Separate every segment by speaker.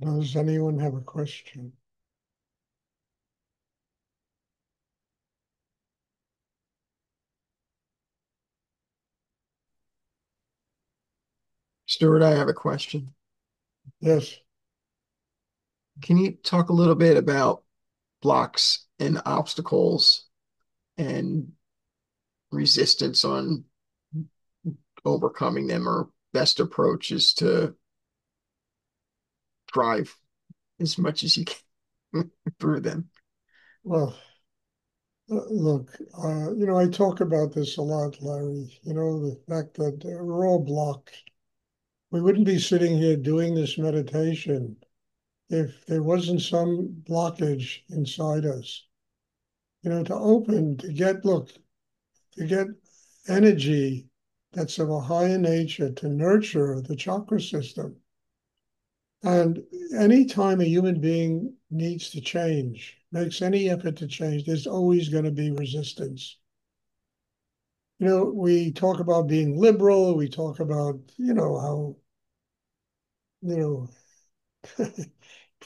Speaker 1: Does anyone have a question?
Speaker 2: Stuart, I have a question.
Speaker 1: Yes.
Speaker 2: Can you talk a little bit about blocks and obstacles and resistance on overcoming them or best approaches to drive as much as you can through them?
Speaker 1: Well, look, I talk about this a lot, Larry. The fact that we're all blocked. We wouldn't be sitting here doing this meditation if there wasn't some blockage inside us. To open, to get energy that's of a higher nature to nurture the chakra system. And anytime a human being needs to change, makes any effort to change, there's always going to be resistance. We talk about being liberal, we talk about, how, you know,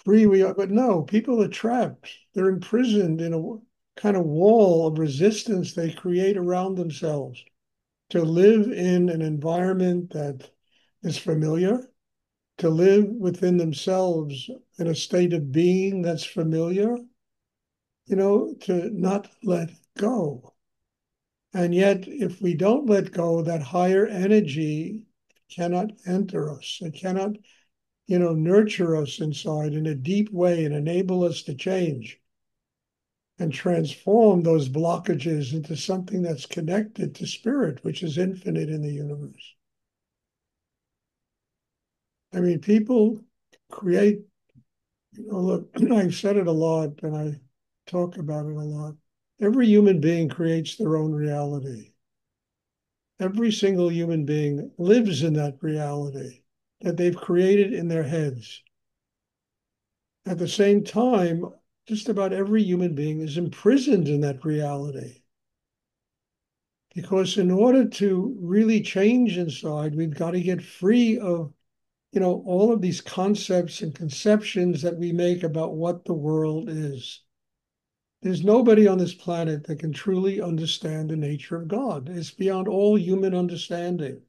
Speaker 1: free we are, but no, people are trapped. They're imprisoned in a kind of wall of resistance they create around themselves to live in an environment that is familiar, to live within themselves in a state of being that's familiar, to not let go. And yet, if we don't let go, that higher energy cannot enter us. It cannot, nurture us inside in a deep way and enable us to change and transform those blockages into something that's connected to spirit, which is infinite in the universe. I mean, people create, look, I've said it a lot and I talk about it a lot. Every human being creates their own reality. Every single human being lives in that reality that they've created in their heads. At the same time, just about every human being is imprisoned in that reality. Because in order to really change inside, we've got to get free of, all of these concepts and conceptions that we make about what the world is. There's nobody on this planet that can truly understand the nature of God. It's beyond all human understanding.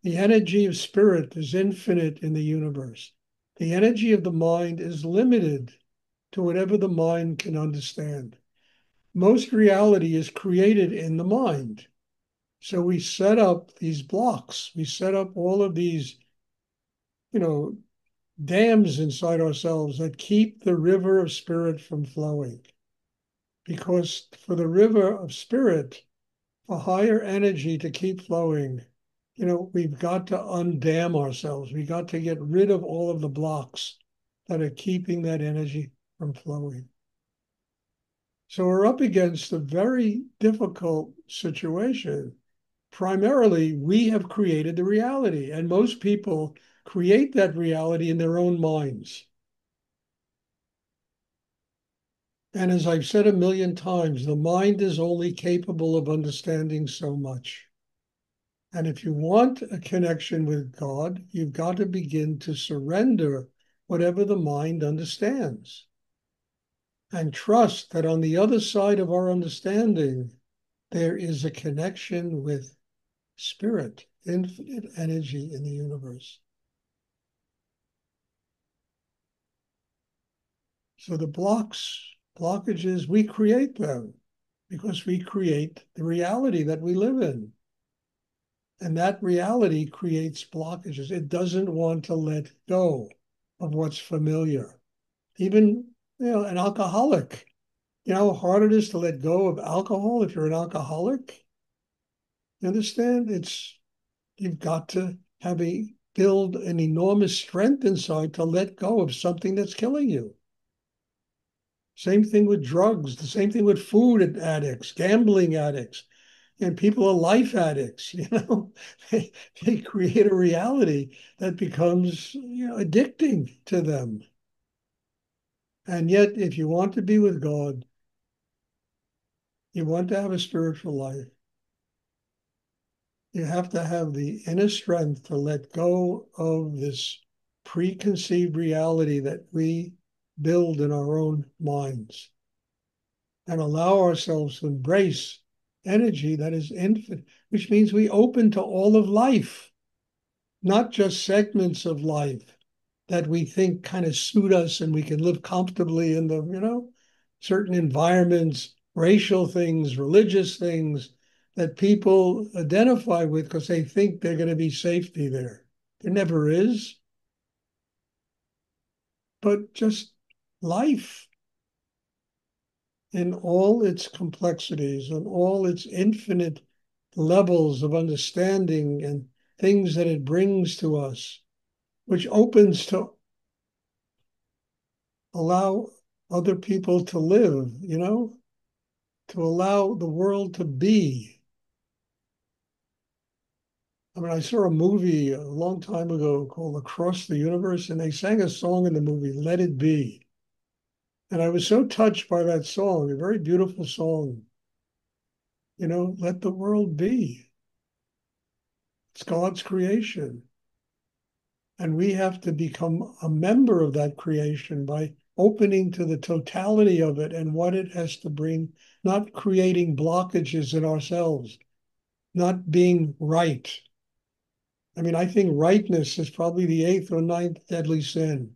Speaker 1: The energy of spirit is infinite in the universe. The energy of the mind is limited to whatever the mind can understand. Most reality is created in the mind. So we set up these blocks. We set up all of these, you know, dams inside ourselves that keep the river of spirit from flowing. Because for the river of spirit, for higher energy to keep flowing, we've got to undam ourselves. We got to get rid of all of the blocks that are keeping that energy from flowing. So we're up against a very difficult situation. Primarily, we have created the reality, and most people create that reality in their own minds. And as I've said a million times, the mind is only capable of understanding so much. And if you want a connection with God, you've got to begin to surrender whatever the mind understands and trust that on the other side of our understanding, there is a connection with spirit, infinite energy in the universe. So the blockages, we create them because we create the reality that we live in. And that reality creates blockages. It doesn't want to let go of what's familiar. Even, an alcoholic, how hard it is to let go of alcohol if you're an alcoholic? You understand? You've got to build an enormous strength inside to let go of something that's killing you. Same thing with drugs, the same thing with food addicts, gambling addicts, and people are life addicts, they create a reality that becomes, addicting to them. And yet, if you want to be with God, you want to have a spiritual life, you have to have the inner strength to let go of this preconceived reality that we build in our own minds and allow ourselves to embrace energy that is infinite, which means we open to all of life, not just segments of life that we think kind of suit us and we can live comfortably in the certain environments, racial things, religious things that people identify with because they think they're going to be safety there. There never is, but just life in all its complexities and all its infinite levels of understanding and things that it brings to us, which opens to allow other people to live, to allow the world to be. I mean, I saw a movie a long time ago called Across the Universe, and they sang a song in the movie, Let It Be. And I was so touched by that song, a very beautiful song. Let the world be. It's God's creation. And we have to become a member of that creation by opening to the totality of it and what it has to bring, not creating blockages in ourselves, not being right. I mean, I think rightness is probably the eighth or ninth deadly sin.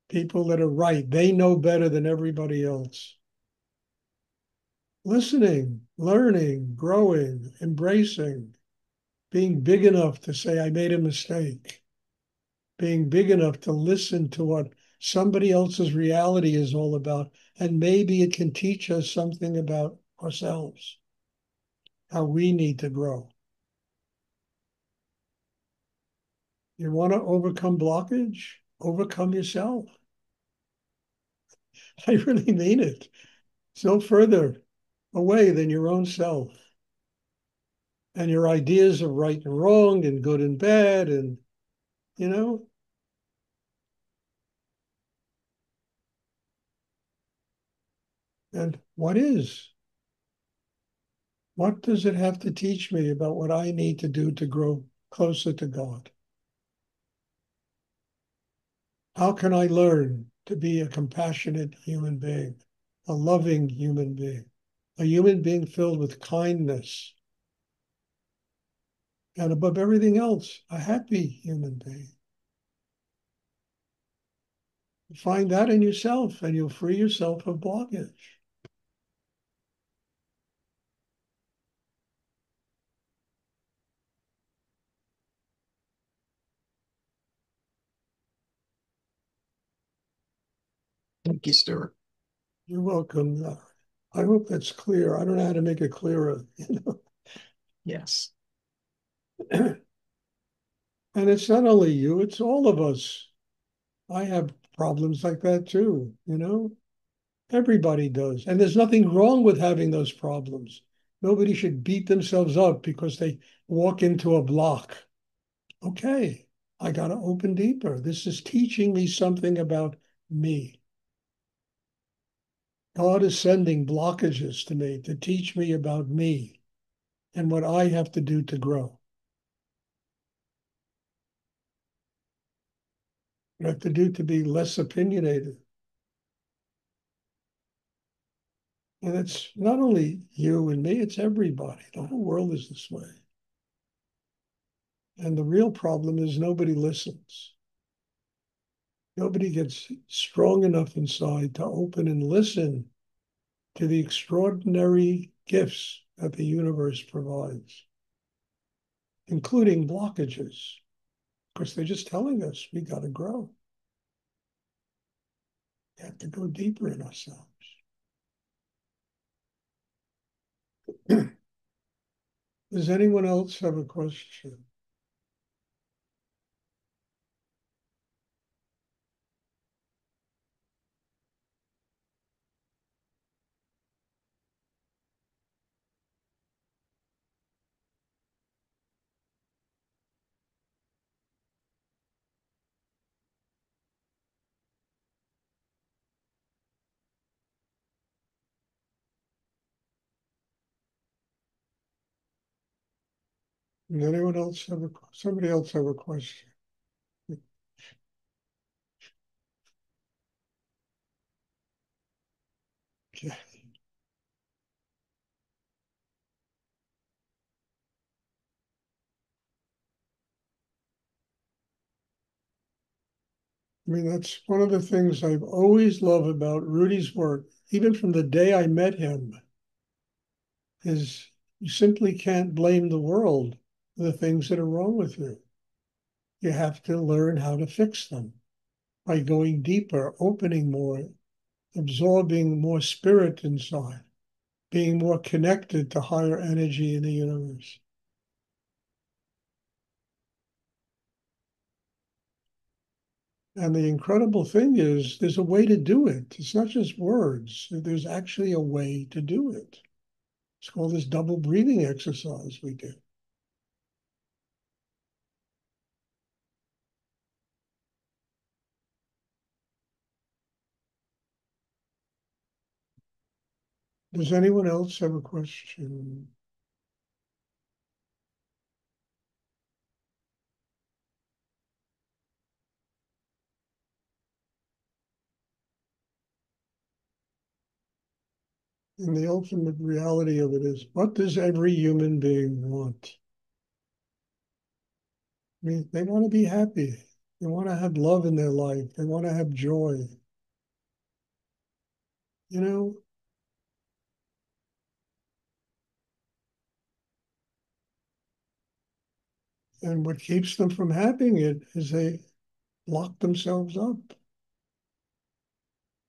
Speaker 1: People that are right, they know better than everybody else. Listening, learning, growing, embracing, being big enough to say, I made a mistake, being big enough to listen to what somebody else's reality is all about. And maybe it can teach us something about ourselves, how we need to grow. You want to overcome blockage? Overcome yourself. I really mean it. It's no further away than your own self and your ideas of right and wrong and good and bad and, you know, and what is? What does it have to teach me about what I need to do to grow closer to God? How can I learn to be a compassionate human being, a loving human being, a human being filled with kindness, and above everything else, a happy human being? Find that in yourself and you'll free yourself of blockage.
Speaker 2: Thank you, Stuart.
Speaker 1: You're welcome. I hope that's clear. I don't know how to make it clearer.
Speaker 2: Yes.
Speaker 1: And it's not only you, it's all of us. I have problems like that too. Everybody does. And there's nothing wrong with having those problems. Nobody should beat themselves up because they walk into a block. Okay, I got to open deeper. This is teaching me something about me. God is sending blockages to me to teach me about me and what I have to do to grow. What I have to do to be less opinionated. And it's not only you and me, it's everybody. The whole world is this way. And the real problem is nobody listens. Nobody gets strong enough inside to open and listen to the extraordinary gifts that the universe provides, including blockages. Of course, they're just telling us we got to grow. We have to go deeper in ourselves. Does anyone else have a question? Does anyone else have somebody else have a question? Okay. I mean, that's one of the things I've always loved about Rudy's work, even from the day I met him, is you simply can't blame the world for the things that are wrong with you. You have to learn how to fix them by going deeper, opening more, absorbing more spirit inside, being more connected to higher energy in the universe. And the incredible thing is, there's a way to do it. It's not just words, there's actually a way to do it. It's called this double breathing exercise we do. Does anyone else have a question? And the ultimate reality of it is, what does every human being want? I mean, they want to be happy. They want to have love in their life. They want to have joy. You know, and what keeps them from having it is they lock themselves up.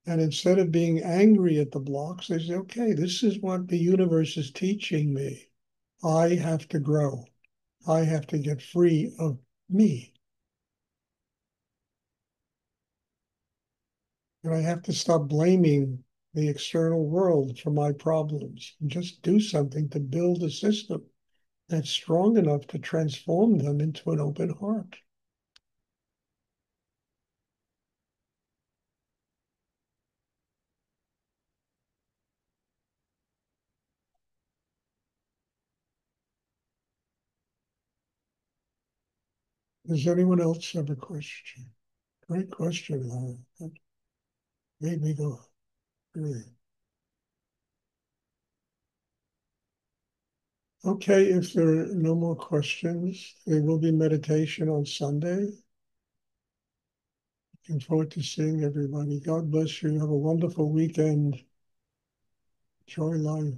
Speaker 1: And instead of being angry at the blocks, they say, okay, this is what the universe is teaching me. I have to grow. I have to get free of me. And I have to stop blaming the external world for my problems and just do something to build a system that's strong enough to transform them into an open heart. Does anyone else have a question? Great question, Larry. That made me go, really. Okay, if there are no more questions, there will be meditation on Sunday. Looking forward to seeing everybody. God bless you. Have a wonderful weekend. Enjoy life.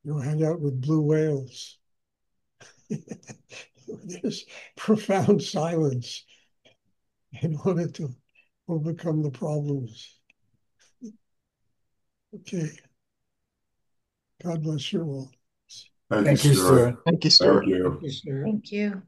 Speaker 1: You'll hang out with blue whales. There's profound silence in order to overcome the problems. Okay. God bless you all.
Speaker 3: Thank you,
Speaker 2: Thank you,
Speaker 3: Stuart.
Speaker 2: Stuart. Thank you,
Speaker 3: Thank
Speaker 2: Stuart.
Speaker 1: Thank
Speaker 3: you.
Speaker 1: you, sir.
Speaker 4: Thank you.